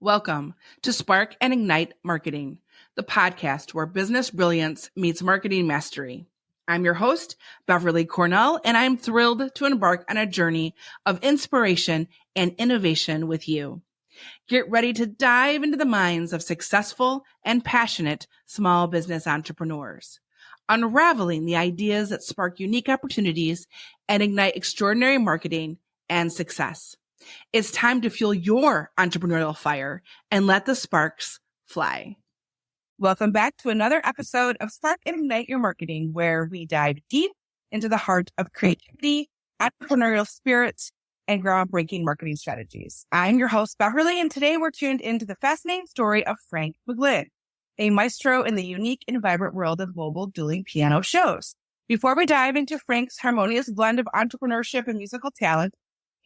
Welcome to Spark and Ignite Marketing, the podcast where business brilliance meets marketing mastery. I'm your host, Beverly Cornell, and I'm thrilled to embark on a journey of inspiration and innovation with you. Get ready to dive into the minds of successful and passionate small business entrepreneurs, unraveling the ideas that spark unique opportunities and ignite extraordinary marketing and success. It's time to fuel your entrepreneurial fire and let the sparks fly. Welcome back to another episode of Spark and Ignite Your Marketing, where we dive deep into the heart of creativity, entrepreneurial spirit, and groundbreaking marketing strategies. I'm your host, Beverly, and today we're tuned into the fascinating story of Frank McGlynn, a maestro in the unique and vibrant world of mobile dueling piano shows. Before we dive into Frank's harmonious blend of entrepreneurship and musical talent,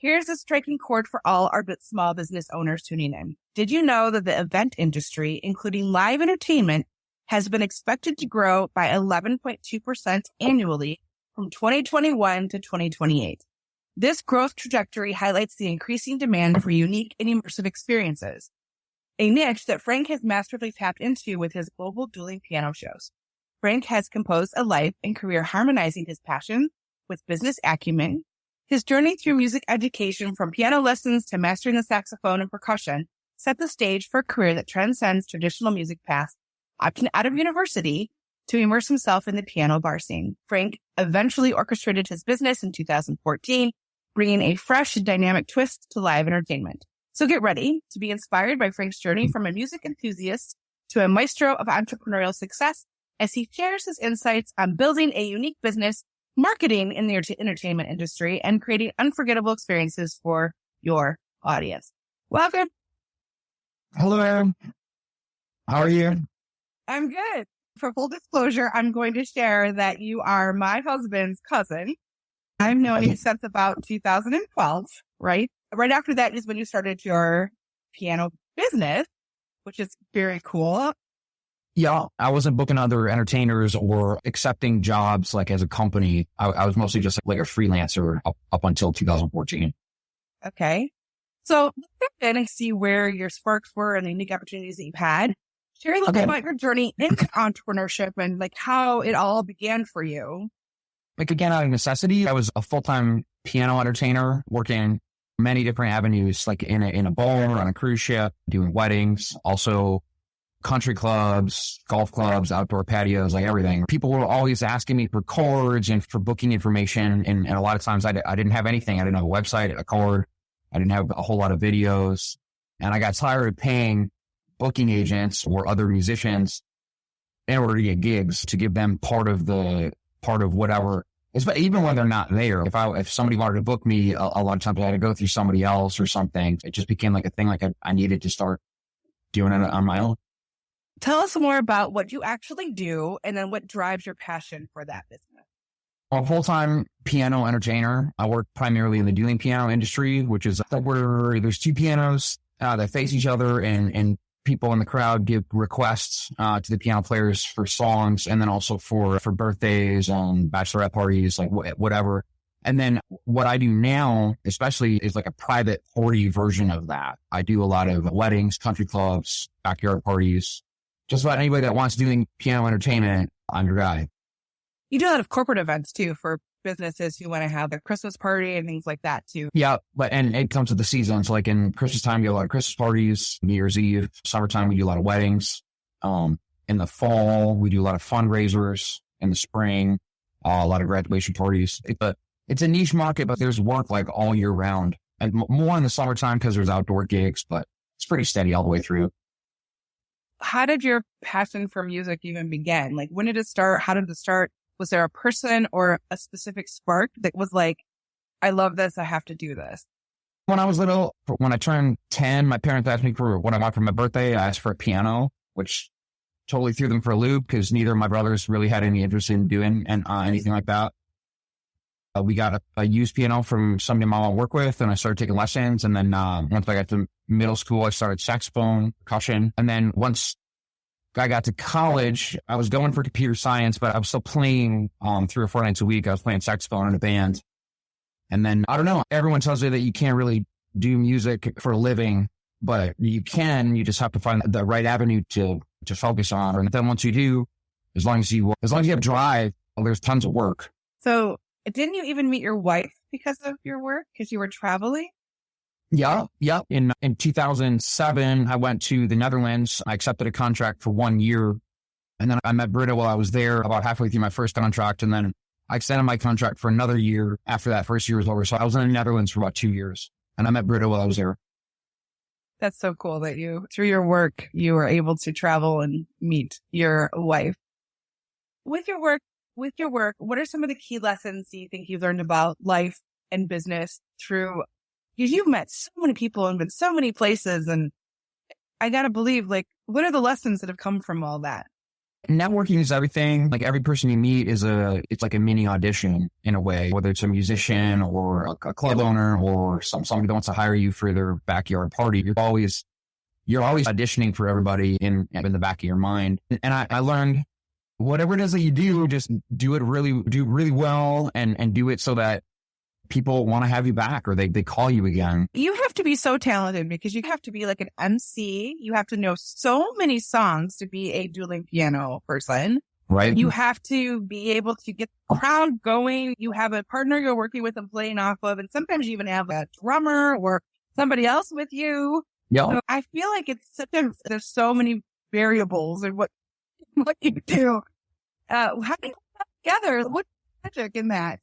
here's a striking chord for all our small business owners tuning in. Did you know that the event industry, including live entertainment, has been expected to grow by 11.2% annually from 2021 to 2028? This growth trajectory highlights the increasing demand for unique and immersive experiences, a niche that Frank has masterfully tapped into with his global dueling piano shows. Frank has composed a life and career harmonizing his passion with business acumen. His journey through music education, from piano lessons to mastering the saxophone and percussion, set the stage for a career that transcends traditional music paths, opting out of university to immerse himself in the piano bar scene. Frank eventually orchestrated his business in 2014, bringing a fresh and dynamic twist to live entertainment. So get ready to be inspired by Frank's journey from a music enthusiast to a maestro of entrepreneurial success as he shares his insights on building a unique business, marketing in the entertainment industry, and creating unforgettable experiences for your audience. Welcome. Hello, Aaron. How are you? I'm good. For full disclosure, I'm going to share that you are my husband's cousin. I've known you since about 2012, right? Right after that is when you started your piano business, which is very cool. Yeah, I wasn't booking other entertainers or accepting jobs like as a company. I was mostly just like a freelancer up until 2014. Okay. So let's get in and see where your sparks were and the unique opportunities that you've had. Share a little bit about your journey into entrepreneurship and like how it all began for you. Like, again, out of necessity, I was a full-time piano entertainer working many different avenues, like in a bar, on a cruise ship, doing weddings, also country clubs, golf clubs, outdoor patios, like everything. People were always asking me for cards and for booking information. And a lot of times I didn't have anything. I didn't have a website, a card. I didn't have a whole lot of videos. And I got tired of paying booking agents or other musicians in order to get gigs, to give them part of whatever. Even when they're not there. If somebody wanted to book me, a lot of times I had to go through somebody else or something. It just became like a thing, like I needed to start doing it on my own. Tell us more about what you actually do and then what drives your passion for that business. I'm a full-time piano entertainer. I work primarily in the dueling piano industry, which is where there's two pianos that face each other, and people in the crowd give requests to the piano players for songs, and then also for birthdays and bachelorette parties, like whatever. And then what I do now, especially, is like a private party version of that. I do a lot of weddings, country clubs, backyard parties. Just about anybody that wants doing piano entertainment, I'm your guy. You do a lot of corporate events too for businesses who want to have their Christmas party and things like that too. Yeah, and it comes with the season. So like in Christmas time, we do a lot of Christmas parties. New Year's Eve, summertime, we do a lot of weddings. In the fall, we do a lot of fundraisers. In the spring, a lot of graduation parties. It's a niche market, but there's work like all year round, and more in the summertime because there's outdoor gigs, but it's pretty steady all the way through. How did your passion for music even begin? Like, when did it start? How did it start? Was there a person or a specific spark that was like, I love this, I have to do this? When I was little, when I turned 10, my parents asked me for what I want for my birthday. I asked for a piano, which totally threw them for a loop because neither of my brothers really had any interest in doing anything like that. We got a used piano from somebody my mom worked with, and I started taking lessons. And then once I got to middle school, I started saxophone, percussion. And then once I got to college, I was going for computer science, but I was still playing 3 or 4 nights a week. I was playing saxophone in a band. And then, I don't know, everyone tells me that you can't really do music for a living but you just have to find the right avenue to focus on. And then once you do, as long as you have drive, well, there's tons of work. So didn't you even meet your wife because of your work? Because you were traveling? Yeah. In 2007, I went to the Netherlands. I accepted a contract for 1 year. And then I met Britta while I was there about halfway through my first contract. And then I extended my contract for another year after that first year was over. So I was in the Netherlands for about 2 years. And I met Britta while I was there. That's so cool that through your work, you were able to travel and meet your wife. With your work, what are some of the key lessons do you think you've learned about life and business through, because you've met so many people and been so many places, and I got to believe, what are the lessons that have come from all that? Networking is everything. Like every person you meet it's like a mini audition in a way, whether it's a musician or a club owner or somebody that wants to hire you for their backyard party. You're always auditioning for everybody in the back of your mind. And I learned whatever it is that you do, just do really well and do it so that people want to have you back or they call you again. You have to be so talented because you have to be like an MC. You have to know so many songs to be a dueling piano person. Right. You have to be able to get the crowd going. You have a partner you're working with and playing off of. And sometimes you even have a drummer or somebody else with you. Yeah. So I feel like there's so many variables in what you do. How do you put that together? What's magic in that?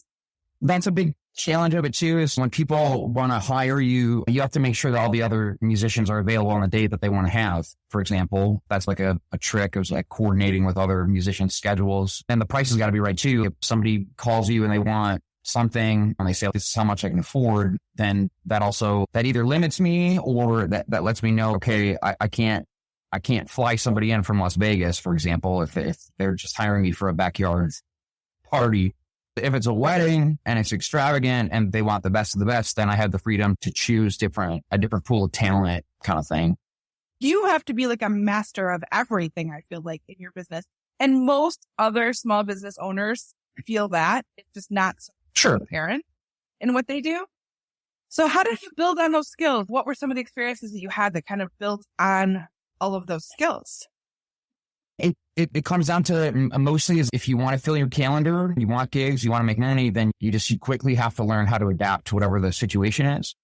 That's a big challenge of it too, is when people want to hire you, you have to make sure that all the other musicians are available on the date that they want to have. For example, that's like a trick. It was like coordinating with other musicians' schedules. And the price has got to be right too. If somebody calls you and they want something and they say, this is how much I can afford, then that either limits me or that lets me know, okay, I can't fly somebody in from Las Vegas, for example, if they're just hiring me for a backyard party. If it's a wedding and it's extravagant and they want the best of the best, then I have the freedom to choose a different pool of talent kind of thing. You have to be like a master of everything, I feel like, in your business. And most other small business owners feel that. It's just not so apparent in what they do. So how did you build on those skills? What were some of the experiences that you had that kind of built on all of those skills? It comes down to mostly is if you want to fill your calendar, you want gigs, you want to make money, then you quickly have to learn how to adapt to whatever the situation is.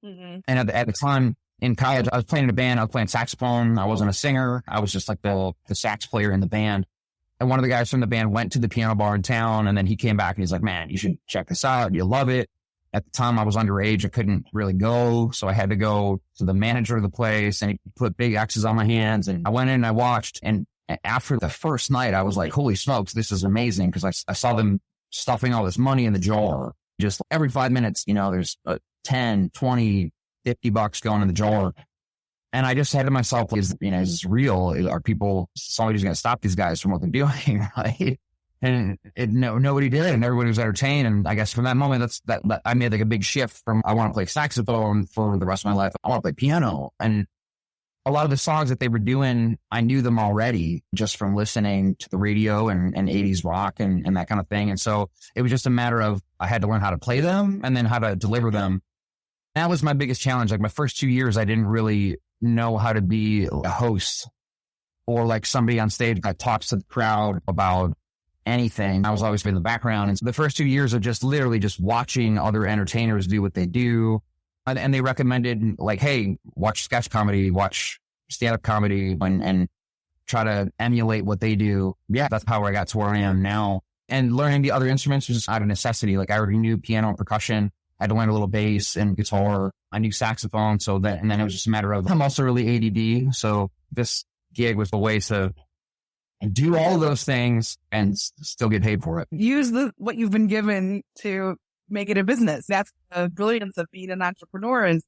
Mm-hmm. And at the time in college, I was playing in a band. I was playing saxophone. I wasn't a singer. I was just like the sax player in the band. And one of the guys from the band went to the piano bar in town, and then he came back and he's like, man, you should check this out. You'll love it. At the time I was underage. I couldn't really go. So I had to go to the manager of the place, and he put big X's on my hands, and I went in and I watched, and after the first night, I was like, holy smokes, this is amazing. Because I saw them stuffing all this money in the jar. Just every 5 minutes, there's 10, 20, $50 going in the jar. And I just said to myself, is this real? Are somebody's going to stop these guys from what they're doing? Right? And nobody did. And everybody was entertained. And I guess from that moment, that I made like a big shift from I want to play saxophone for the rest of my life. I want to play piano. And a lot of the songs that they were doing, I knew them already just from listening to the radio and 80s rock and that kind of thing. And so it was just a matter of I had to learn how to play them and then how to deliver them. That was my biggest challenge. Like my first 2 years, I didn't really know how to be a host or like somebody on stage that talks to the crowd about anything. I was always in the background. And so the first 2 years of just literally just watching other entertainers do what they do. And they recommended like, hey, watch sketch comedy, watch stand-up comedy and try to emulate what they do. Yeah, that's how I got to where I am now. And learning the other instruments was just out of necessity. Like I already knew piano and percussion. I had to learn a little bass and guitar. I knew saxophone. And then it was just a matter of, I'm also really ADD. So this gig was a way to do all of those things and still get paid for it. Use what you've been given to make it a business. That's the brilliance of being an entrepreneur, is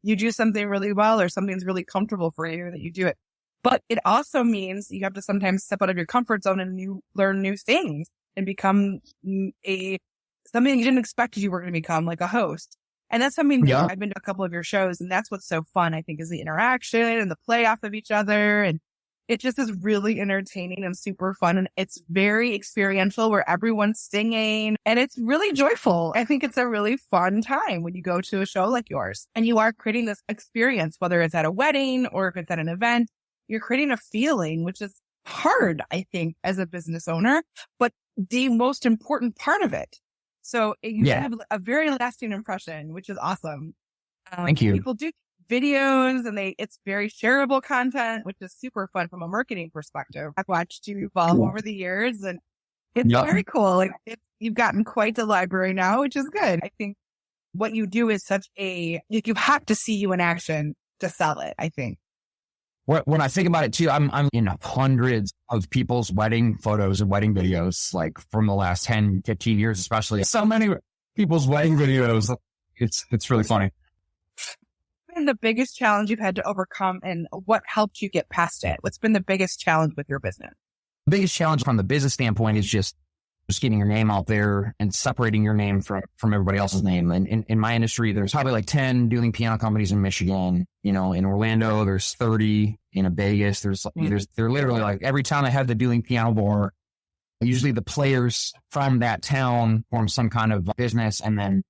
you do something really well or something's really comfortable for you that you do it. But it also means you have to sometimes step out of your comfort zone and you learn new things and become something you didn't expect you were going to become, like a host. And that's something that I've been to a couple of your shows, and that's what's so fun, I think, is the interaction and the play off of each other. And It just is really entertaining and super fun. And it's very experiential where everyone's singing and it's really joyful. I think it's a really fun time when you go to a show like yours and you are creating this experience, whether it's at a wedding or if it's at an event, you're creating a feeling, which is hard, I think, as a business owner, but the most important part of it. So you have a very lasting impression, which is awesome. Thank you. People do videos and it's very shareable content, which is super fun from a marketing perspective. I've watched you evolve over the years and it's very cool. Like you've gotten quite the library now, which is good. I think what you do is you have to see you in action to sell it, I think. When I think about it too, I'm in hundreds of people's wedding photos and wedding videos, like from the last 10, 15 years, especially. So many people's wedding videos. It's really funny. What's been the biggest challenge you've had to overcome and what helped you get past it? What's been the biggest challenge with your business? The biggest challenge from the business standpoint is just getting your name out there and separating your name from everybody else's name. And in my industry, there's probably like 10 dueling piano companies in Michigan. In Orlando, there's 30. In Vegas, they're literally like every town that had the dueling piano bar, usually the players from that town form some kind of business. And then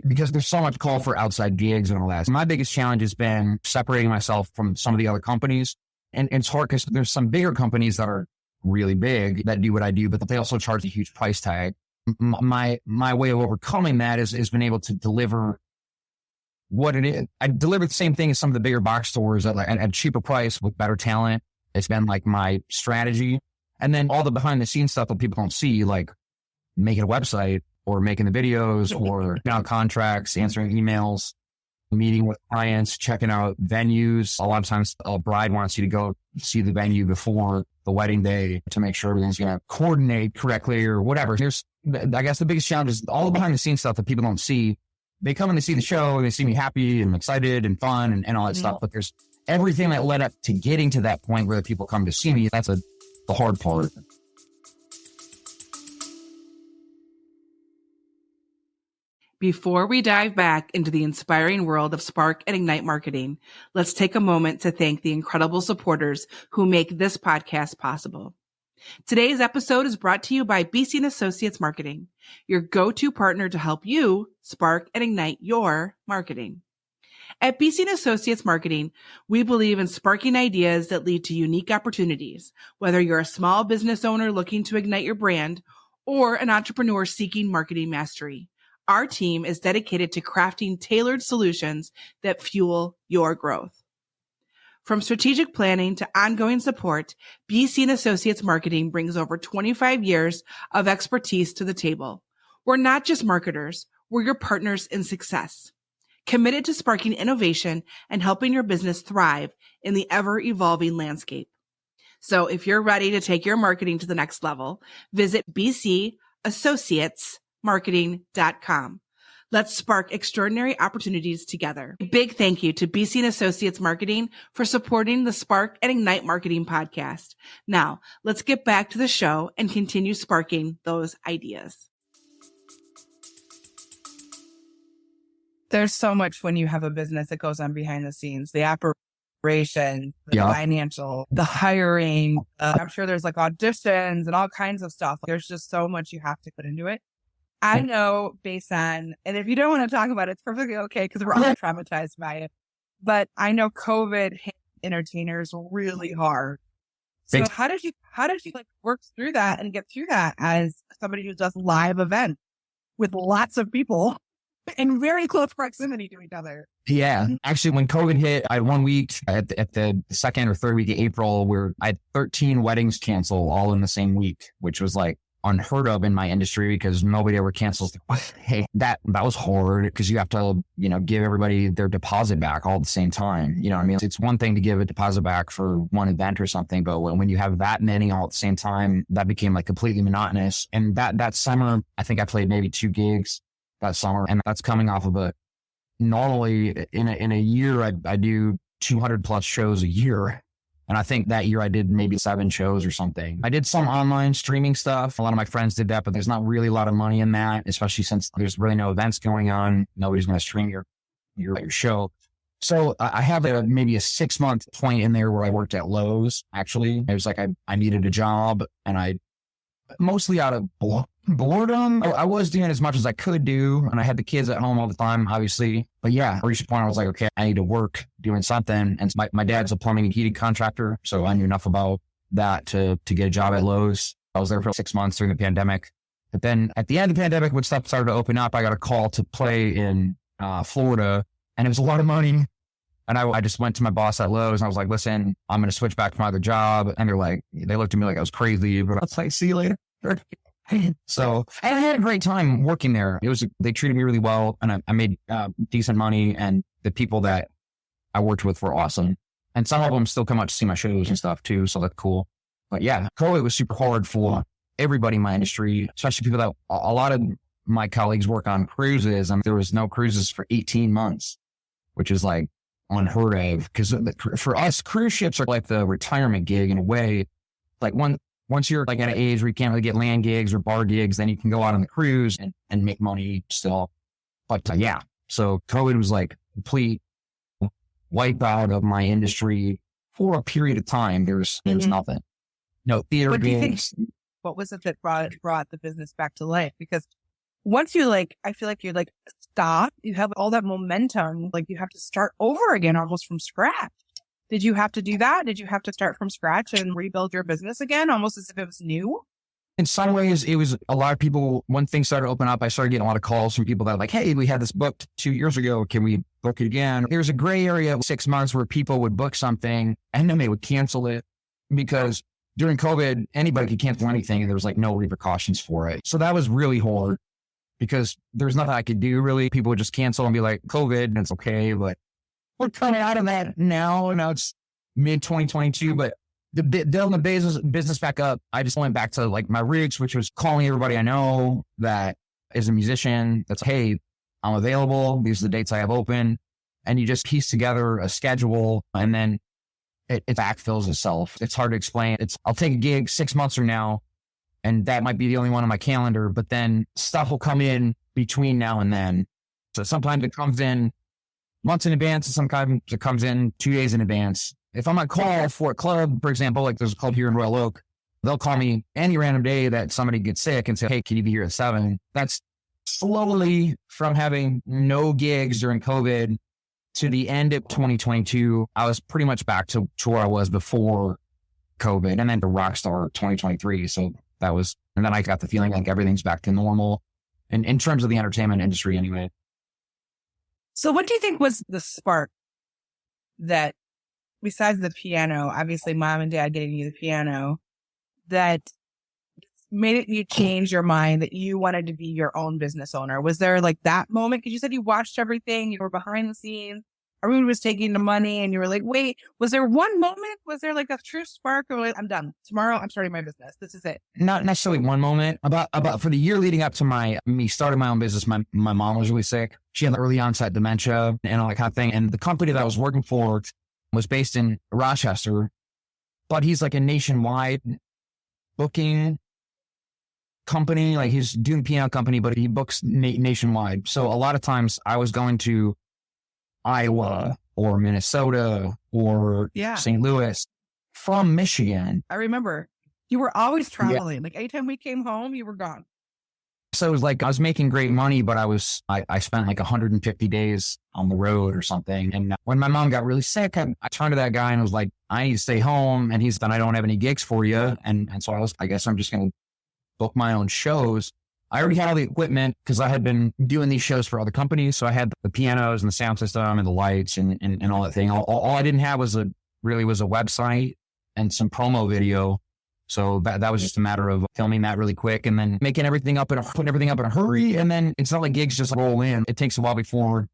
because there's so much call for outside gigs and all that. My biggest challenge has been separating myself from some of the other companies. And it's hard because there's some bigger companies that are really big that do what I do, but they also charge a huge price tag. My way of overcoming that is been able to deliver what it is. I deliver the same thing as some of the bigger box stores at a cheaper price with better talent. It's been like my strategy. And then all the behind the scenes stuff that people don't see, like making a website or making the videos or contracts, answering emails, meeting with clients, checking out venues. A lot of times a bride wants you to go see the venue before the wedding day to make sure everything's going to coordinate correctly or whatever. I guess the biggest challenge is all the behind the scenes stuff that people don't see. They come in to see the show and they see me happy and excited and fun and all that stuff. But there's everything that led up to getting to that point where the people come to see me. That's the hard part. Before we dive back into the inspiring world of Spark and Ignite marketing, let's take a moment to thank the incredible supporters who make this podcast possible. Today's episode is brought to you by BC & Associates Marketing, your go-to partner to help you spark and ignite your marketing. At BC & Associates Marketing, we believe in sparking ideas that lead to unique opportunities, whether you're a small business owner looking to ignite your brand or an entrepreneur seeking marketing mastery. Our team is dedicated to crafting tailored solutions that fuel your growth. From strategic planning to ongoing support, BC & Associates Marketing brings over 25 years of expertise to the table. We're not just marketers, we're your partners in success, committed to sparking innovation and helping your business thrive in the ever-evolving landscape. So if you're ready to take your marketing to the next level, visit bcassociatesmarketing.com. Let's spark extraordinary opportunities together. A big thank you to BC & Associates Marketing for supporting the Spark and Ignite Marketing podcast. Now, let's get back to the show and continue sparking those ideas. There's so much when you have a business that goes on behind the scenes, the operation, the financial, the hiring. I'm sure there's like auditions and all kinds of stuff. There's just so much you have to put into it. I know based on, and if you don't want to talk about it, it's perfectly okay because we're all traumatized by it. But I know COVID hit entertainers really hard. So how did you like work through that and get through that as somebody who does live events with lots of people in very close proximity to each other? Yeah. Actually, when COVID hit, I had 1 week at the second or third week of April where I had 13 weddings cancel all in the same week, which was like unheard of in my industry because nobody ever cancels. Hey, that was hard because you have to, give everybody their deposit back all at the same time. You know what I mean? It's one thing to give a deposit back for one event or something, but when you have that many all at the same time, that became like completely monotonous. And that summer, I think I played maybe 2 gigs that summer. And that's coming off of normally in a year, I do 200 plus shows a year. And I think that year I did maybe 7 shows or something. I did some online streaming stuff. A lot of my friends did that, but there's not really a lot of money in that, especially since there's really no events going on. Nobody's going to stream your show. So I have maybe a 6-month point in there where I worked at Lowe's. Actually, it was like I needed a job, and I mostly out of boredom. I was doing as much as I could do, and I had the kids at home all the time, obviously. But yeah, I reached a point I was like, okay, I need to work doing something. And my dad's a plumbing and heating contractor, so I knew enough about that to get a job at Lowe's. I was there for 6 months during the pandemic. But then at the end of the pandemic, when stuff started to open up, I got a call to play in Florida, and it was a lot of money. And I just went to my boss at Lowe's, and I was like, listen, I'm going to switch back to my other job. And they looked at me like I was crazy, but I was like, see you later. So, and I had a great time working there. They treated me really well, and I made decent money, and the people that I worked with were awesome. And some of them still come out to see my shows and stuff too. So that's cool. But yeah, COVID was super hard for everybody in my industry, especially people that a lot of my colleagues work on cruises, and there was no cruises for 18 months, which is like unheard of. Because for us, cruise ships are like the retirement gig in a way. Like once you're like at an age where you can't really get land gigs or bar gigs, then you can go out on the cruise and make money still. But yeah, so COVID was like complete wipe out of my industry for a period of time. There's nothing. No theater gigs. What was it that brought the business back to life? Because once you I feel like you're stop, you have all that momentum, you have to start over again almost from scratch. Did you have to do that? Did you have to start from scratch and rebuild your business again, almost as if it was new? In some ways, it was a lot of people, when things started to open up, I started getting a lot of calls from people that were like, hey, we had this booked 2 years ago. Can we book it again? There's a gray area of 6 months where people would book something and then they would cancel it because during COVID, anybody could cancel anything and there was no repercussions for it. So that was really hard because there's nothing I could do really. People would just cancel and be like, COVID, and it's okay. But we're coming out of that now. Now it's mid 2022, but building the business back up, I just went back to my roots, which was calling everybody I know that is a musician. That's, hey, I'm available. These are the dates I have open. And you just piece together a schedule and then it backfills itself. It's hard to explain. I'll take a gig 6 months from now and that might be the only one on my calendar, but then stuff will come in between now and then. So sometimes it comes in months in advance and sometimes it comes in 2 days in advance. If I'm on call for a club, for example, there's a club here in Royal Oak, they'll call me any random day that somebody gets sick and say, hey, can you be here at 7? That's slowly from having no gigs during COVID to the end of 2022. I was pretty much back to where I was before COVID and then to Rockstar 2023. So and then I got the feeling like everything's back to normal in terms of the entertainment industry anyway. So what do you think was the spark that, besides the piano, obviously mom and dad getting you the piano, that made you change your mind that you wanted to be your own business owner? Was there that moment? Because you said you watched everything, you were behind the scenes, everyone was taking the money and you were like, wait, was there one moment? Was there a true spark or I'm done. Tomorrow I'm starting my business. This is it. Not necessarily one moment. About for the year leading up to me starting my own business, my mom was really sick. She had early onset dementia and all that kind of thing. And the company that I was working for was based in Rochester, but he's a nationwide booking company. He's doing piano company, but he books nationwide. So a lot of times I was going to Iowa or Minnesota or St. Louis from Michigan. I remember you were always traveling. Yeah. Anytime we came home, you were gone. So it was I was making great money, but I spent 150 days on the road or something. And when my mom got really sick, I turned to that guy and was like, I need to stay home. And he's done, I don't have any gigs for you. And so I guess I'm just going to book my own shows. I already had all the equipment because I had been doing these shows for other companies. So I had the pianos and the sound system and the lights and all that thing. All I didn't have was a website and some promo video. So that was just a matter of filming that really quick and then putting everything up in a hurry. And then it's not like gigs just roll in. It takes a while before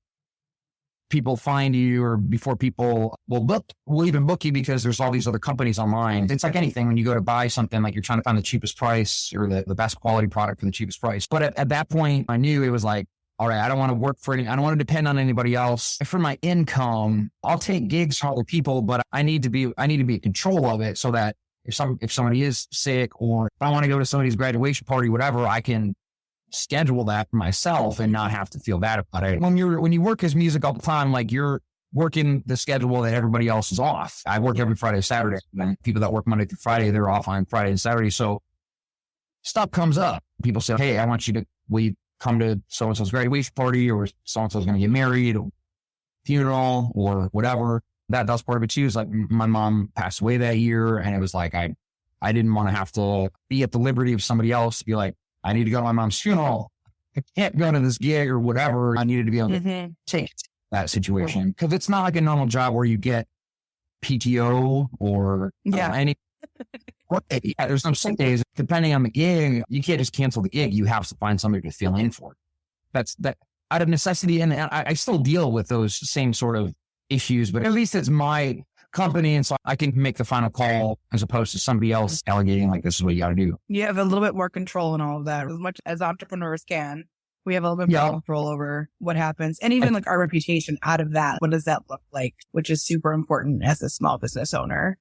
people find you or before people will even book you because there's all these other companies online. It's like anything when you go to buy something, you're trying to find the cheapest price or the best quality product for the cheapest price. But at that point I knew it was all right, I don't want to work I don't want to depend on anybody else. For my income, I'll take gigs from other people, but I need to be in control of it so that if somebody is sick or if I want to go to somebody's graduation party, whatever, I can schedule that for myself and not have to feel bad about it. When you work as music all the time, you're working the schedule that everybody else is off. I work every Friday, Saturday. And people that work Monday through Friday, they're off on Friday and Saturday. So stuff comes up. People say, hey, will you come to so-and-so's graduation party, or so-and-so's going to get married, or funeral, or whatever. That's part of it too. Is like my mom passed away that year, and it was like, I didn't want to have to be at the liberty of somebody else to be like, I need to go to my mom's funeral. I can't go to this gig or whatever. I needed to be able to take that situation, because it's not like a normal job where you get PTO or any. There's some days, depending on the gig, you can't just cancel the gig. You have to find somebody to fill in for. That's that out of necessity. And I still deal with those same sort of issues, but at least it's my company, and so I can make the final call as opposed to somebody else delegating like, this is what you got to do. You have a little bit more control in all of that, as much as entrepreneurs can. We have a little bit more control over what happens, and even like our reputation out of that. What does that look like? Which is super important as a small business owner.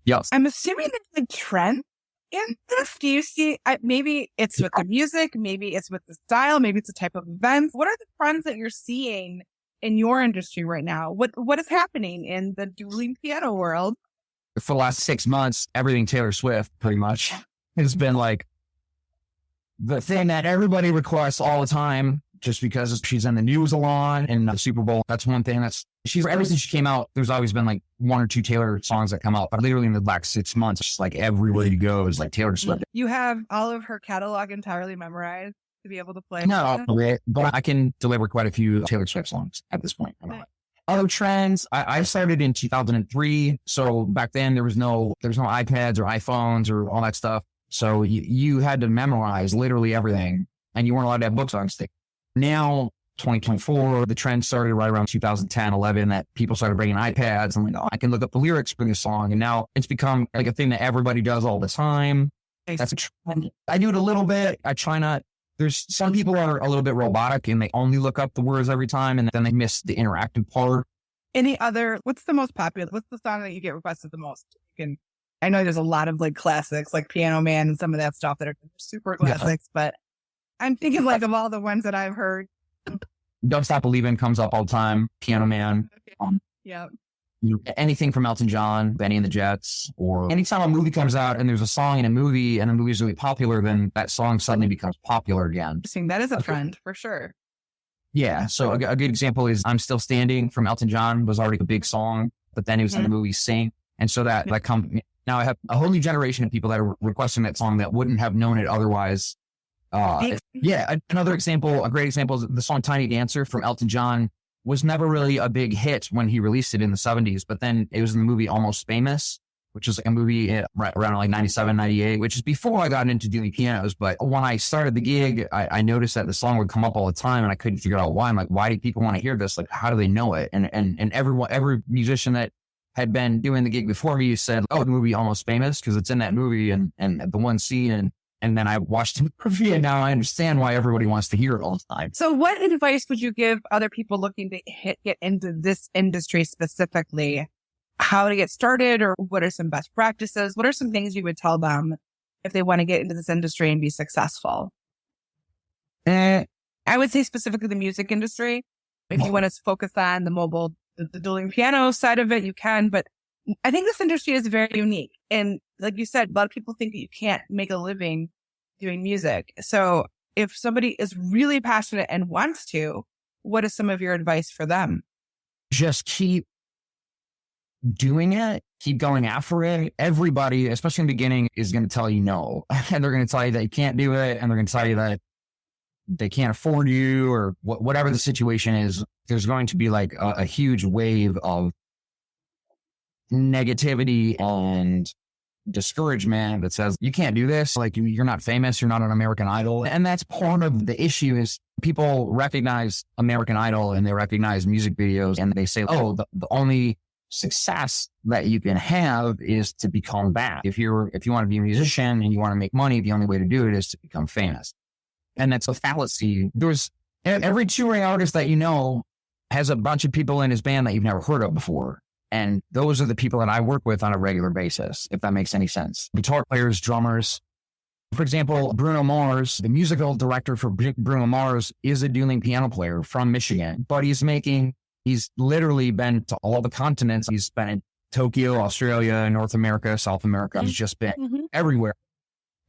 Yes. I'm assuming there's a trend in this. Do you see, maybe it's with the music, maybe it's with the style, maybe it's a type of event. What are the trends that you're seeing in your industry right now? What is happening in the dueling piano world? For the last 6 months, everything Taylor Swift pretty much has been like the thing that everybody requests all the time, just because she's in the news a lot, and the Super Bowl. That's one thing ever since she came out, there's always been like 1 or 2 Taylor songs that come out, but literally in the last 6 months, it's just like everywhere you go is like Taylor Swift. You have all of her catalog entirely memorized to be able to play? No, but I can deliver quite a few Taylor Swift songs at this point. Other trends, I started in 2003. So back then there was no iPads or iPhones or all that stuff. So you had to memorize literally everything, and you weren't allowed to have books on stick. Now, 2024, the trend started right around 2010, 11, that people started bringing iPads. I'm like, I can look up the lyrics for this song. And now it's become like a thing that everybody does all the time. That's a trend. I do it a little bit. I try not. There's some people are a little bit robotic and they only look up the words every time, and then they miss the interactive part. What's the most popular? What's the song that you get requested the most? I know there's a lot of like classics, like Piano Man and some of that stuff that are super classics, but I'm thinking like of all the ones that I've heard. Don't Stop Believin' comes up all the time. Piano Man. Anything from Elton John, Benny and the Jets, or anytime a movie comes out and there's a song in a movie and the movie is really popular, then that song suddenly becomes popular again. Interesting. That is a trend for sure. Yeah. So a good example is I'm Still Standing from Elton John was already a big song, but then it was in the movie Sing. And so that now I have a whole new generation of people that are requesting that song that wouldn't have known it otherwise. Another example, a great example is the song Tiny Dancer from Elton John was never really a big hit when he released it in the 70s, but then it was in the movie Almost Famous, which was like a movie right around like 97, 98, which is before I got into doing pianos. But when I started the gig, I noticed that the song would come up all the time and I couldn't figure out why. I'm like, why do people want to hear this? Like, how do they know it? And every musician that had been doing the gig before me said, oh, the movie Almost Famous, because it's in that movie and the one scene. And then I watched the movie, and now I understand why everybody wants to hear it all the time. So what advice would you give other people looking to get into this industry specifically? How to get started, or what are some best practices? What are some things you would tell them if they want to get into this industry and be successful? I would say specifically the music industry. If you want to focus on the dueling piano side of it, you can. But I think this industry is very unique. And like you said, a lot of people think that you can't make a living doing music. So if somebody is really passionate and wants to, what is some of your advice for them? Just keep doing it. Keep going after it. Everybody, especially in the beginning, is going to tell you no. And they're going to tell you that you can't do it. And they're going to tell you that they can't afford you, or whatever the situation is. There's going to be like a huge wave of negativity and discouragement that says you can't do this, like you're not famous, you're not an American Idol. And that's part of the issue, is people recognize American Idol and they recognize music videos and they say, oh, the only success that you can have is to become that. If you want to be a musician and you want to make money, the only way to do it is to become famous. And that's a fallacy. There's every touring artist that you know has a bunch of people in his band that you've never heard of before. And those are the people that I work with on a regular basis, if that makes any sense. Guitar players, drummers. For example, Bruno Mars, the musical director for Bruno Mars, is a dueling piano player from Michigan, but he's making He's literally been to all the continents. He's been in Tokyo, Australia, North America, South America. He's just been everywhere.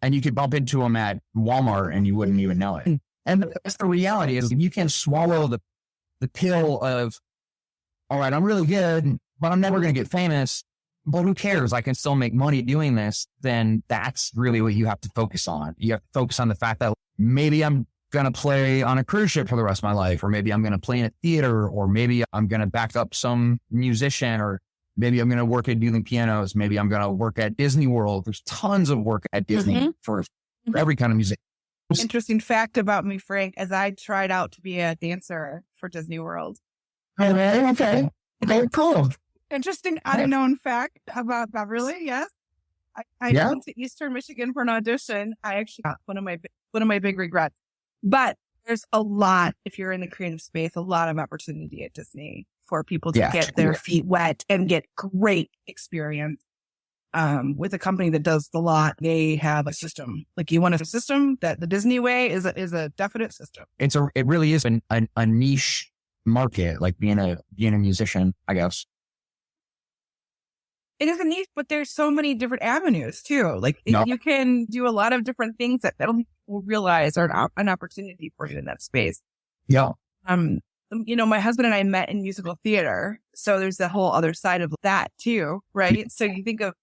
And you could bump into him at Walmart and you wouldn't even know it. And that's the reality is you can swallow the pill of, all right, I'm really good, but I'm never going to get famous. But who cares? I can still make money doing this. Then that's really what you have to focus on. You have to focus on the fact that maybe I'm going to play on a cruise ship for the rest of my life, or maybe I'm going to play in a theater, or maybe I'm going to back up some musician, or maybe I'm going to work at dueling pianos. Maybe I'm going to work at Disney World. There's tons of work at Disney for every kind of music. Interesting fact about me, Frank, as I tried out to be a dancer for Disney World. Okay. Very cool. Interesting unknown fact about Beverly. Yes. I went to Eastern Michigan for an audition. I actually got one of my big regrets. But there's a lot, if you're in the creative space, a lot of opportunity at Disney for people to get their feet wet and get great experience. With a company that does a lot, they have a system. Like you want a system that the Disney way is a definite system. It really is a niche market, like being a musician, I guess. It is a niche, but there's so many different avenues too. Like you can do a lot of different things that people realize are an opportunity for you in that space. Yeah. My husband and I met in musical theater. So there's the whole other side of that too, right? So you think of,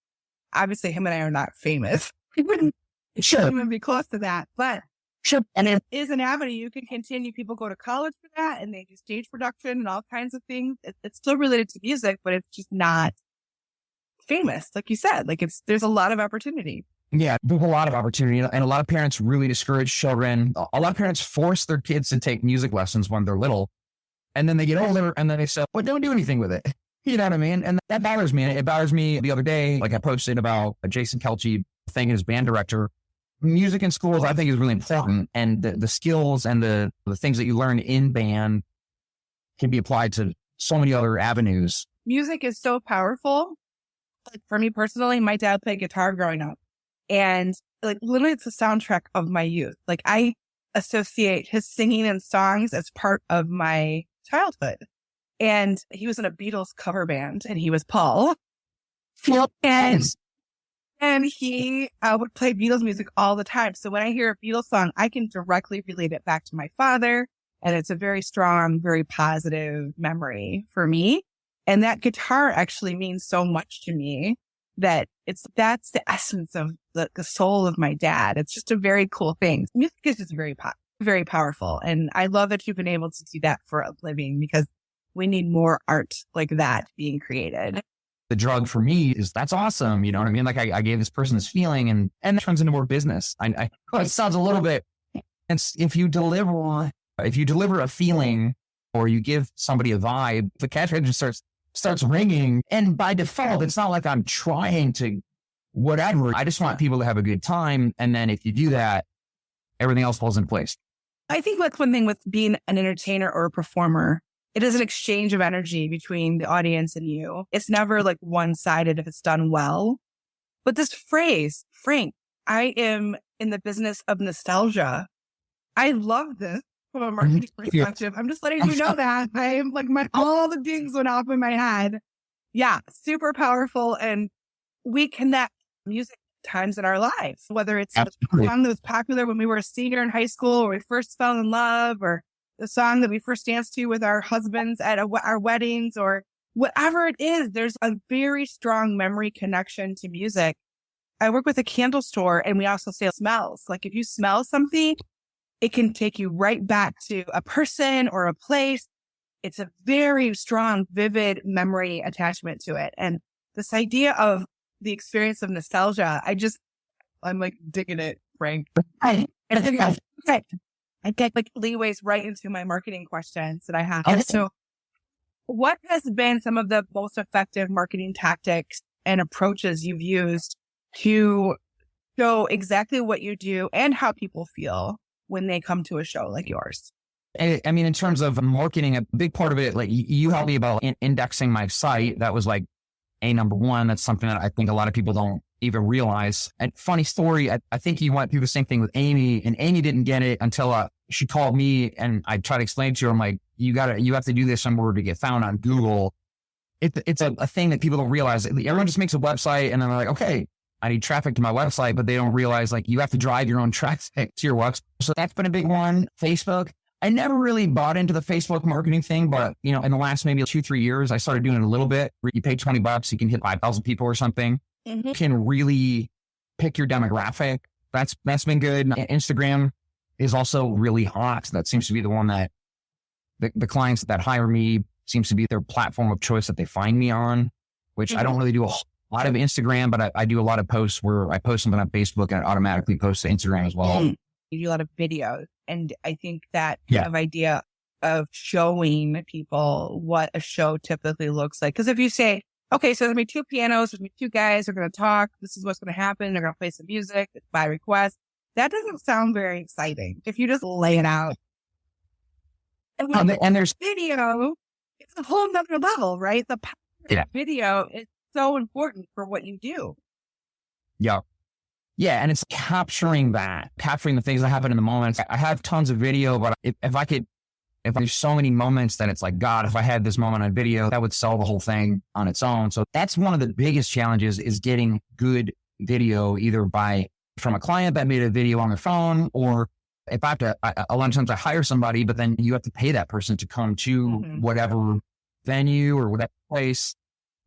obviously him and I are not famous. We wouldn't even be close to that, but and it is an avenue you can continue. People go to college for that and they do stage production and all kinds of things. It's still related to music, but it's just not famous. Like you said, there's a lot of opportunity. Yeah, there's a lot of opportunity. And a lot of parents really discourage children. A lot of parents force their kids to take music lessons when they're little. And then they get older and then they say, well, don't do anything with it. You know what I mean? And that bothers me. And it bothers me the other day. Like I posted about Jason Kelce thanking his band director. Music in schools, I think, is really important. And the skills and the things that you learn in band can be applied to so many other avenues. Music is so powerful. Like for me personally, my dad played guitar growing up. And literally it's the soundtrack of my youth. Like I associate his singing and songs as part of my childhood. And he was in a Beatles cover band and he was Paul. And he would play Beatles music all the time. So when I hear a Beatles song, I can directly relate it back to my father. And it's a very strong, very positive memory for me. And that guitar actually means so much to me that that's the essence of the soul of my dad. It's just a very cool thing. Music is just very powerful. And I love that you've been able to do that for a living because we need more art like that being created. The drug for me is that's awesome. You know what I mean? Like I gave this person this feeling and it turns into more business. It sounds a little bit, and if you deliver a feeling or you give somebody a vibe, the cash register starts ringing. And by default, it's not like I'm trying to whatever. I just want people to have a good time. And then if you do that, everything else falls in place. I think that's one thing with being an entertainer or a performer. It is an exchange of energy between the audience and you. It's never like one-sided if it's done well. But this phrase, Frank, I am in the business of nostalgia. I love this from a marketing perspective. I'm just letting you know that. I am all the dings went off in my head. Yeah, super powerful. And we connect music times in our lives, whether it's a song that was popular when we were a senior in high school or we first fell in love, or the song that we first danced to with our husbands at our weddings, or whatever it is. There's a very strong memory connection to music. I work with a candle store and we also sell smells. Like if you smell something, it can take you right back to a person or a place. It's a very strong, vivid memory attachment to it. And this idea of the experience of nostalgia, I'm digging it, Frank. I get leeways right into my marketing questions that I have. Okay. So what has been some of the most effective marketing tactics and approaches you've used to show exactly what you do and how people feel when they come to a show like yours? I mean, in terms of marketing, a big part of it, you helped me about indexing my site. That was number one. That's something that I think a lot of people don't even realize. And funny story, I think you went through the same thing with Amy, and Amy didn't get it until she called me and I tried to explain to her, I'm like, you have to do this in order to get found on Google. It's a thing that people don't realize. Everyone just makes a website and then they're like, okay, I need traffic to my website, but they don't realize like you have to drive your own traffic to your website. So that's been a big one. Facebook. I never really bought into the Facebook marketing thing, but in the last maybe 2-3 years, I started doing it a little bit. You pay $20, you can hit 5,000 people or something. You can really pick your demographic. That's been good. Instagram is also really hot. That seems to be the one that the clients that hire me seems to be their platform of choice that they find me on, which I don't really do a lot of Instagram, but I do a lot of posts where I post something on Facebook and it automatically posts to Instagram as well. You do a lot of videos. And I think that kind of idea of showing people what a show typically looks like. Because if you say, okay, so there's going to be 2 pianos, there's going to be 2 guys, they're going to talk, this is what's going to happen, they're going to play some music, it's by request. That doesn't sound very exciting if you just lay it out. And there's video, it's a whole nother level, right? The power of video is so important for what you do. Yeah. Yeah. And it's capturing the things that happen in the moments. I have tons of video, but if there's so many moments that it's like, God, if I had this moment on video, that would sell the whole thing on its own. So that's one of the biggest challenges is getting good video, either from a client that made a video on their phone, or if I have to, a lot of times I hire somebody, but then you have to pay that person to come to whatever venue or whatever place.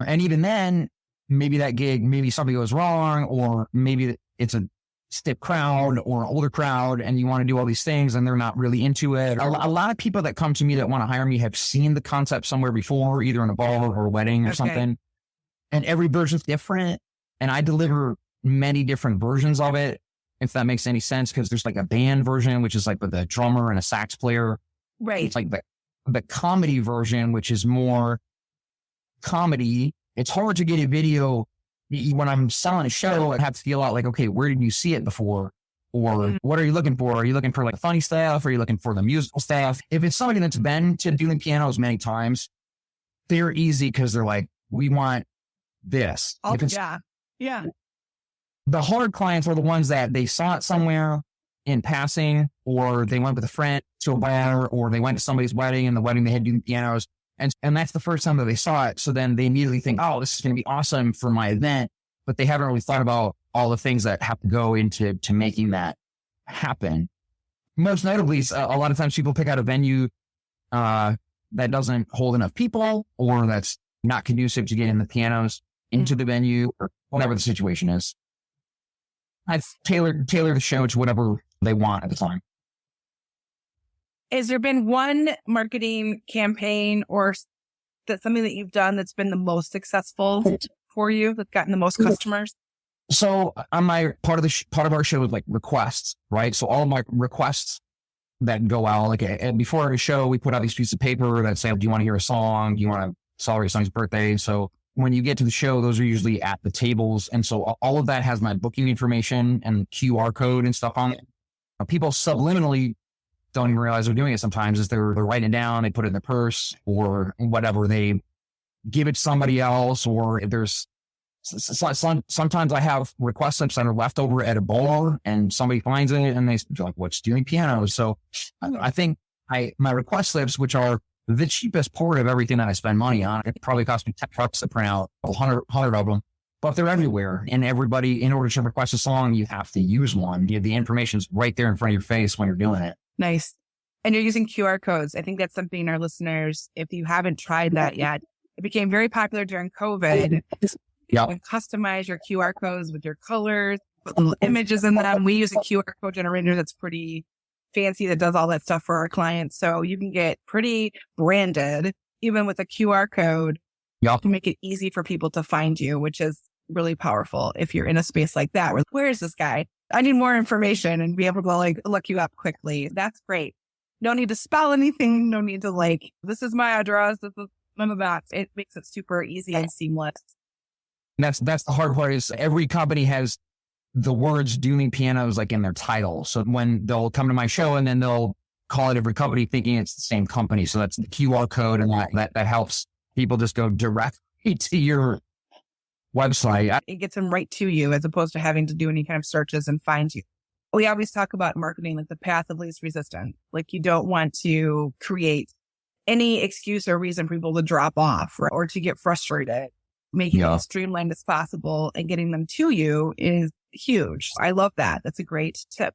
And even then, maybe that gig, maybe something goes wrong, or maybe it's a stiff crowd or an older crowd and you want to do all these things and they're not really into it. A lot of people that come to me that want to hire me have seen the concept somewhere before, either in a bar or a wedding or something. And every version's different. And I deliver many different versions of it, if that makes any sense, because there's like a band version, which is like with a drummer and a sax player. Right. It's like the comedy version, which is more comedy. It's hard to get a video when I'm selling a show. I have to feel out like, okay, where did you see it before? Or what are you looking for? Are you looking for like funny stuff? Are you looking for the musical stuff? If it's somebody that's been to doing pianos many times, they're easy because they're like, we want this. Yeah. The hard clients are the ones that they saw it somewhere in passing, or they went with a friend to a bar, or they went to somebody's wedding, and the wedding they had doing pianos. And that's the first time that they saw it. So then they immediately think, oh, this is going to be awesome for my event. But they haven't really thought about all the things that have to go into making that happen. Most notably, a lot of times people pick out a venue that doesn't hold enough people, or that's not conducive to getting the pianos into the venue, or whatever the situation is. I've tailored the show to whatever they want at the time. Has there been one marketing campaign or something that you've done that's been the most successful for you, that's gotten the most customers? So on my part of our show is like requests, right? So all of my requests that go out, like, and before every show, we put out these pieces of paper that say, do you want to hear a song? Do you want to celebrate someone's birthday? So when you get to the show, those are usually at the tables. And so all of that has my booking information and QR code and stuff on it. People subliminally don't even realize they're doing it sometimes, is they're writing it down, they put it in their purse or whatever, they give it to somebody else, or if there's sometimes I have request slips that are left over at a bar and somebody finds it and they're like, what's doing pianos? So I think my request slips, which are the cheapest part of everything that I spend money on, it probably cost me $10 to print out 100 of them, but they're everywhere. And everybody, in order to request a song, you have to use one. The information's right there in front of your face when you're doing it. Nice. And you're using QR codes. I think that's something our listeners, if you haven't tried that yet, it became very popular during COVID. Yeah. You can customize your QR codes with your colors, put little images in them. We use a QR code generator that's pretty fancy that does all that stuff for our clients. So you can get pretty branded, even with a QR code, to make it easy for people to find you, which is really powerful if you're in a space like that. Where is this guy? I need more information, and be able to look you up quickly. That's great. No need to spell anything. No need to this is my address. This is none of that. It makes it super easy and seamless. And that's the hard part, is every company has the words dueling pianos in their title. So when they'll come to my show and then they'll call it every company thinking it's the same company. So that's the QR code, and that helps people just go directly to your website. It gets them right to you as opposed to having to do any kind of searches and find you. We always talk about marketing like the path of least resistance. You don't want to create any excuse or reason for people to drop off, right, or to get frustrated. Making it as streamlined as possible and getting them to you is huge. I love that. That's a great tip.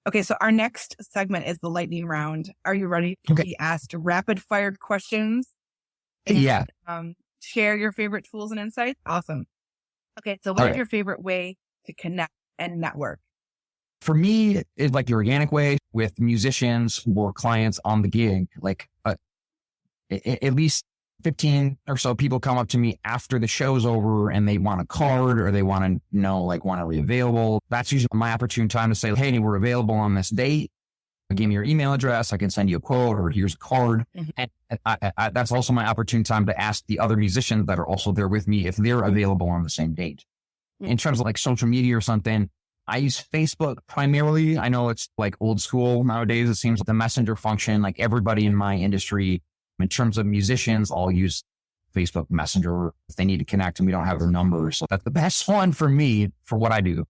Okay, so our next segment is the lightning round. Are you ready to be asked rapid fire questions? And, share your favorite tools and insights? Awesome. Okay, so what is your favorite way to connect and network? For me, it's like the organic way with musicians or clients on the gig. Like at least 15 or so people come up to me after the show's over and they want a card or they want to know, like, when are we available? That's usually my opportune time to say, hey, we're available on this date. Give me your email address. I can send you a quote or here's a card. And that's also my opportune time to ask the other musicians that are also there with me if they're available on the same date. In terms of like social media or something, I use Facebook primarily. I know it's like old school nowadays. It seems like the messenger function, like everybody in my industry. In terms of musicians, I'll use Facebook Messenger if they need to connect and we don't have their numbers. So that's the best one for me for what I do.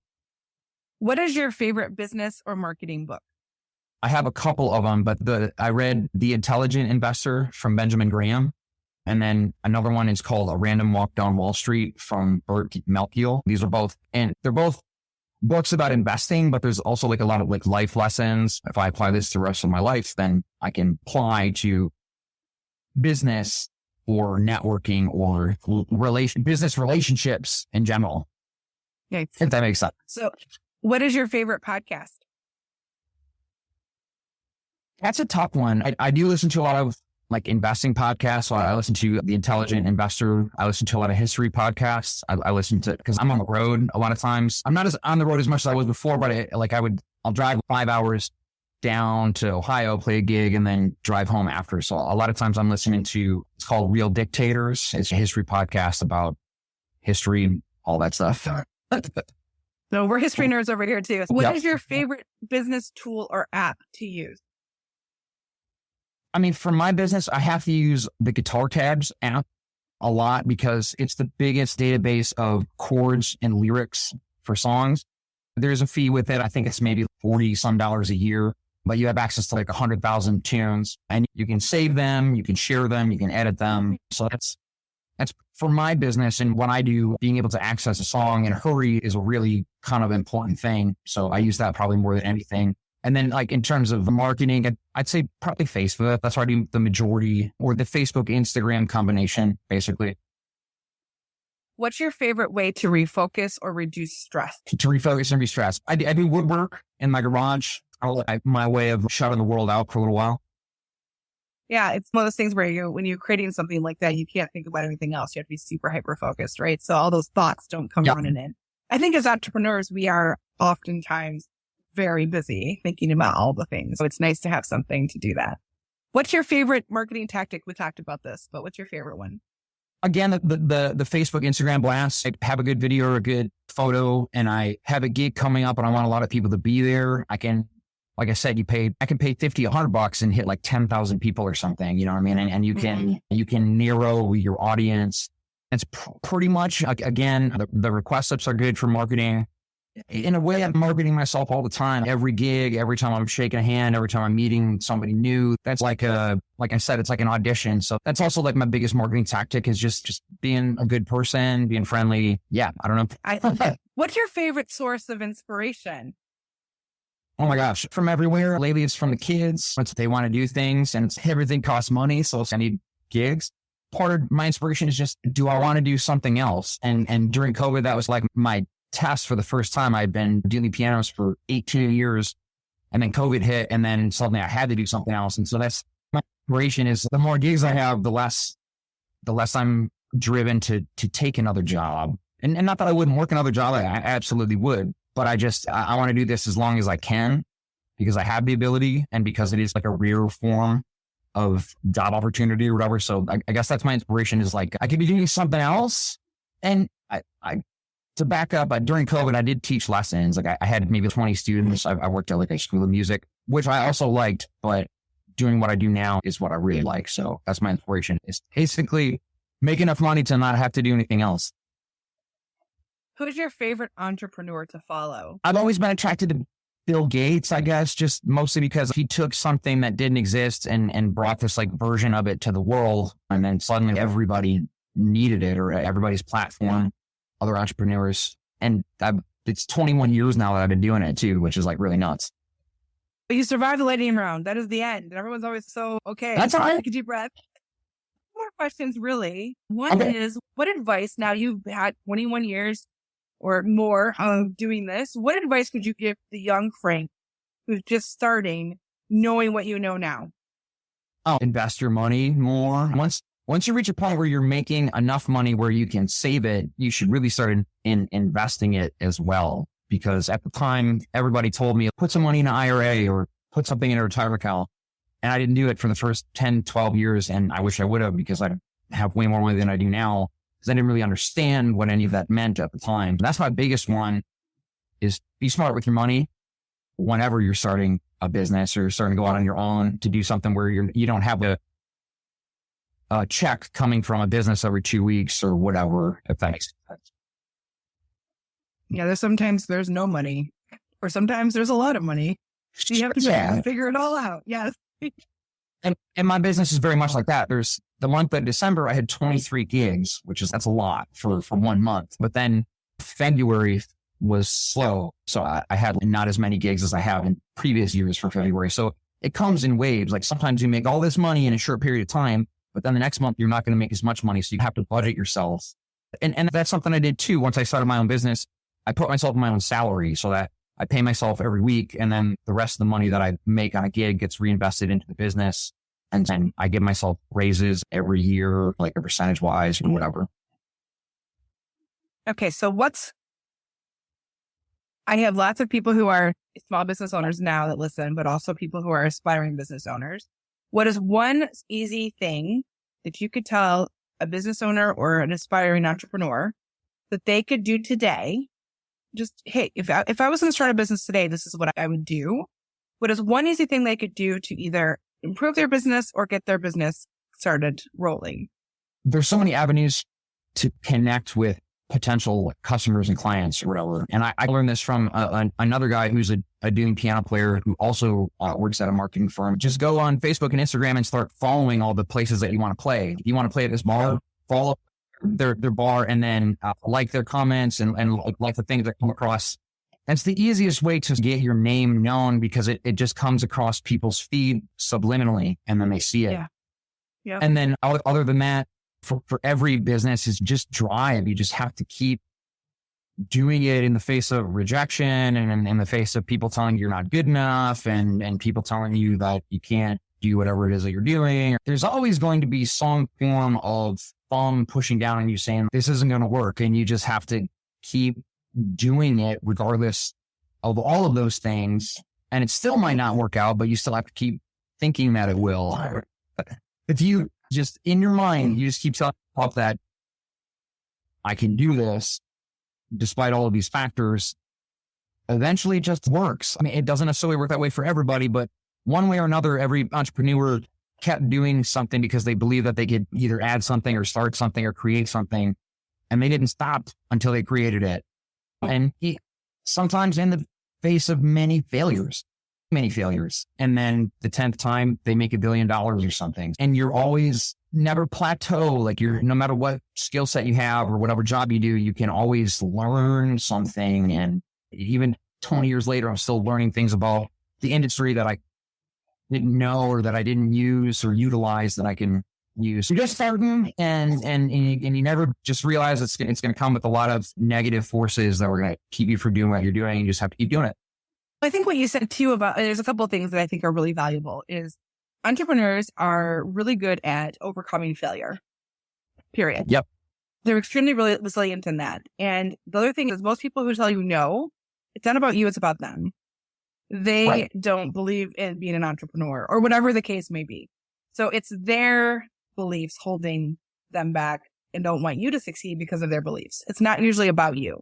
What is your favorite business or marketing book? I have a couple of them, but I read The Intelligent Investor from Benjamin Graham. And then another one is called A Random Walk Down Wall Street from Burt Malkiel. These are both, and they're both books about investing, but there's also like a lot of like life lessons. If I apply this to the rest of my life, then I can apply to business or networking or business relationships in general. Okay. If that makes sense. So what is your favorite podcast? That's a tough one. I do listen to a lot of like investing podcasts. So I listen to The Intelligent Investor. I listen to a lot of history podcasts. I listen to, because I'm on the road a lot of times. I'm not as on the road as much as I was before, but I'll drive 5 hours down to Ohio, play a gig, and then drive home after. So a lot of times I'm listening to, it's called Real Dictators. It's a history podcast about history, all that stuff. So we're history nerds over here too. What is your favorite business tool or app to use? I mean, for my business, I have to use the Guitar Tabs app a lot because it's the biggest database of chords and lyrics for songs. There's a fee with it. I think it's maybe $40 some a year, but you have access to like 100,000 tunes and you can save them, you can share them, you can edit them. So that's for my business and what I do. Being able to access a song in a hurry is a really kind of important thing. So I use that probably more than anything. And then like in terms of marketing, I'd say probably Facebook. That's where I do the majority, or the Facebook, Instagram combination, basically. What's your favorite way to refocus or reduce stress? To refocus and re-stress. I do woodwork in my garage. My way of shutting the world out for a little while. Yeah, it's one of those things where when you're creating something like that, you can't think about anything else. You have to be super hyper-focused, right? So all those thoughts don't come running in. I think as entrepreneurs, we are oftentimes very busy thinking about all the things. So it's nice to have something to do that. What's your favorite marketing tactic? We talked about this, but what's your favorite one? Again, the Facebook, Instagram blasts. I have a good video or a good photo and I have a gig coming up and I want a lot of people to be there. I can, like I said, I can pay $50, $100 and hit like 10,000 people or something, you know what I mean? And you can narrow your audience. It's pretty much, again, the request slips are good for marketing. In a way, I'm marketing myself all the time. Every gig, every time I'm shaking a hand, every time I'm meeting somebody new, that's like I said, it's like an audition. So that's also like my biggest marketing tactic is just being a good person, being friendly. Yeah, I don't know. What's your favorite source of inspiration? Oh my gosh, from everywhere. Lately, it's from the kids. They want to do things and everything costs money. So I need gigs. Part of my inspiration is just, do I want to do something else? And during COVID, that was like my test for the first time. I'd been dealing pianos for 18 years and then COVID hit and then suddenly I had to do something else. And so that's my inspiration is the more gigs I have, the less I'm driven to take another job. And not that I wouldn't work another job. I absolutely would, but I want to do this as long as I can because I have the ability and because it is like a rare form of job opportunity or whatever. So I guess that's my inspiration is like, I could be doing something else. And to back up, during COVID, I did teach lessons. Like I had maybe 20 students. I worked at like a school of music, which I also liked, but doing what I do now is what I really like. So that's my inspiration is basically make enough money to not have to do anything else. Who's your favorite entrepreneur to follow? I've always been attracted to Bill Gates, I guess, just mostly because he took something that didn't exist and brought this like version of it to the world. And then suddenly everybody needed it, or everybody's platform, other entrepreneurs. And it's 21 years now that I've been doing it too, which is like really nuts. But you survived the lightning round. That is the end. Everyone's always so, okay. That's all right. Take a deep breath. More questions, really. One is, what advice, now you've had 21 years or more of doing this, what advice would you give the young Frank who's just starting, knowing what you know now? Invest your money more. Once you reach a point where you're making enough money where you can save it, you should really start in investing it as well. Because at the time, everybody told me, put some money in an IRA or put something in a retirement account. And I didn't do it for the first 10, 12 years. And I wish I would have, because I have way more money than I do now, because I didn't really understand what any of that meant at the time. That's my biggest one, is be smart with your money whenever you're starting a business or starting to go out on your own to do something where you don't have a check coming from a business every 2 weeks or whatever, if that makes sense. Yeah, sometimes there's no money, or sometimes there's a lot of money. So you have to figure it all out. Yes. And my business is very much like that. There's the month of December, I had 23 gigs, that's a lot for 1 month. But then February was slow. So I had not as many gigs as I have in previous years for February. So it comes in waves. Like sometimes you make all this money in a short period of time, but then the next month you're not going to make as much money. So you have to budget yourself. And that's something I did too. Once I started my own business, I put myself in my own salary so that I pay myself every week. And then the rest of the money that I make on a gig gets reinvested into the business. And then I give myself raises every year, like a percentage wise or whatever. Okay. So I have lots of people who are small business owners now that listen, but also people who are aspiring business owners. What is one easy thing that you could tell a business owner or an aspiring entrepreneur that they could do today? Just, hey, if I was going to start a business today, this is what I would do. What is one easy thing they could do to either improve their business or get their business started rolling? There's so many avenues to connect with potential customers and clients or whatever. And I learned this from another guy who's a doing piano player who also works at a marketing firm. Just go on Facebook and Instagram and start following all the places that you want to play. If you want to play at this bar, follow their bar, and then like their comments and like the things that come across. That's the easiest way to get your name known, because it just comes across people's feed subliminally, and then they see it. Yeah. Yeah. And then other than that, for every business is just drive. You just have to keep doing it in the face of rejection and in the face of people telling you you're not good enough and people telling you that you can't do whatever it is that you're doing. There's always going to be some form of thumb pushing down on you saying this isn't going to work. And you just have to keep doing it regardless of all of those things. And it still might not work out, but you still have to keep thinking that it will. If you just in your mind, you just keep telling yourself that I can do this despite all of these factors, eventually it just works. I mean, it doesn't necessarily work that way for everybody, but one way or another, every entrepreneur kept doing something because they believed that they could either add something or start something or create something. And they didn't stop until they created it. And sometimes in the face of many failures. And then the 10th time they make $1 billion or something. And you're always never plateau. Like no matter what skill set you have or whatever job you do, you can always learn something. And even 20 years later, I'm still learning things about the industry that I didn't know or that I didn't use or utilize that I can use. You're just starting and you never just realize it's going to come with a lot of negative forces that are going to keep you from doing what you're doing. You just have to keep doing it. I think what you said too about, there's a couple of things that I think are really valuable is entrepreneurs are really good at overcoming failure, period. Yep. They're extremely really resilient in that. And the other thing is most people who tell you no, it's not about you, it's about them. They don't believe in being an entrepreneur or whatever the case may be. So it's their beliefs holding them back and don't want you to succeed because of their beliefs. It's not usually about you.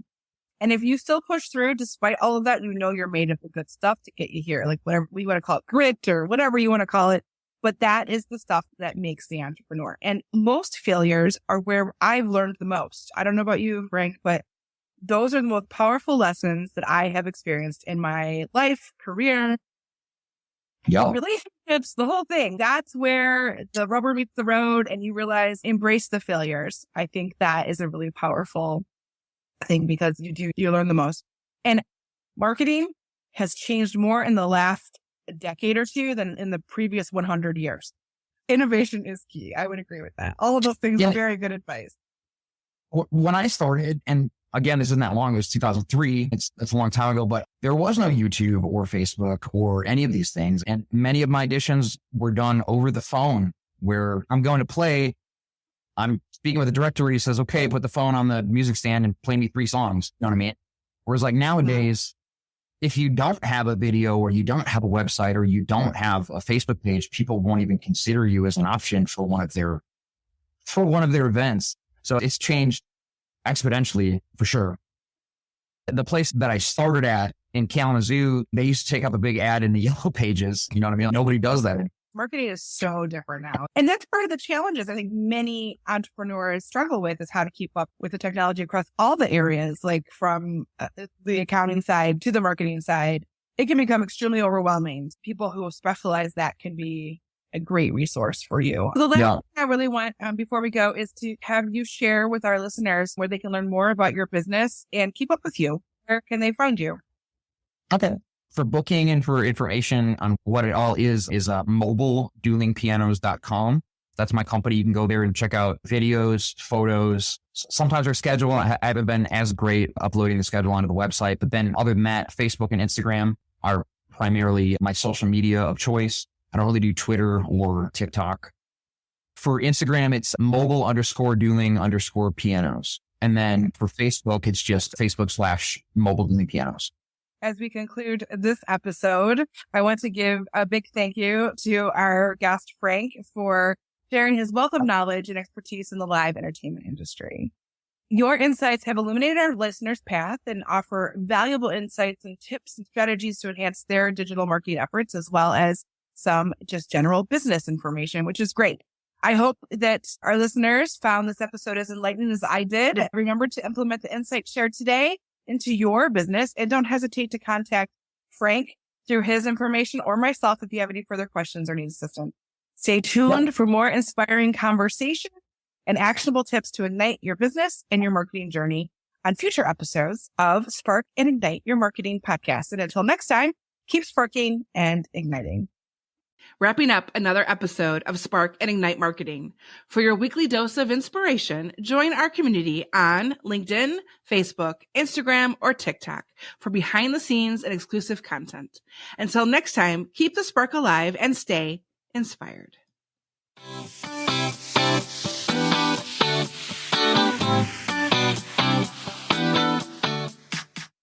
And if you still push through, despite all of that, you know you're made of the good stuff to get you here, like whatever we want to call it, grit or whatever you want to call it. But that is the stuff that makes the entrepreneur. And most failures are where I've learned the most. I don't know about you, Frank, but those are the most powerful lessons that I have experienced in my life, career, relationships, the whole thing. That's where the rubber meets the road and you realize embrace the failures. I think that is a really powerful thing because you learn the most. And marketing has changed more in the last decade or two than in the previous 100 years. Innovation is key. I would agree with that. All of those things are very good advice. When I started, and again, this isn't that long, it was 2003. It's a long time ago, but there was no YouTube or Facebook or any of these things. And many of my auditions were done over the phone where I'm going to play. I'm speaking with the director. He says, okay, put the phone on the music stand and play me 3 songs. You know what I mean? Whereas like nowadays, if you don't have a video or you don't have a website or you don't have a Facebook page, people won't even consider you as an option for one of their events. So it's changed exponentially for sure. The place that I started at in Kalamazoo, they used to take up a big ad in the yellow pages. You know what I mean? Nobody does that. Marketing is so different now. And that's part of the challenges I think many entrepreneurs struggle with is how to keep up with the technology across all the areas, like from the accounting side to the marketing side. It can become extremely overwhelming. People who specialize that can be a great resource for you. The last thing I really want before we go is to have you share with our listeners where they can learn more about your business and keep up with you. Where can they find you? Okay. For booking and for information on what it all is mobileduelingpianos.com. That's my company. You can go there and check out videos, photos. Sometimes our schedule, I haven't been as great uploading the schedule onto the website. But then other than that, Facebook and Instagram are primarily my social media of choice. I don't really do Twitter or TikTok. For Instagram, it's mobile_dueling_pianos. And then for Facebook, it's just Facebook/mobile-dueling-pianos. As we conclude this episode, I want to give a big thank you to our guest, Frank, for sharing his wealth of knowledge and expertise in the live entertainment industry. Your insights have illuminated our listeners' path and offer valuable insights and tips and strategies to enhance their digital marketing efforts, as well as some just general business information, which is great. I hope that our listeners found this episode as enlightening as I did. Remember to implement the insights shared today into your business, and don't hesitate to contact Frank through his information or myself if you have any further questions or need assistance. Stay tuned for more inspiring conversation and actionable tips to ignite your business and your marketing journey on future episodes of Spark and Ignite Your Marketing podcast. And until next time, keep sparking and igniting. Wrapping up another episode of Spark and Ignite Marketing. For your weekly dose of inspiration, join our community on LinkedIn, Facebook, Instagram, or TikTok for behind the scenes and exclusive content. Until next time, keep the spark alive and stay inspired.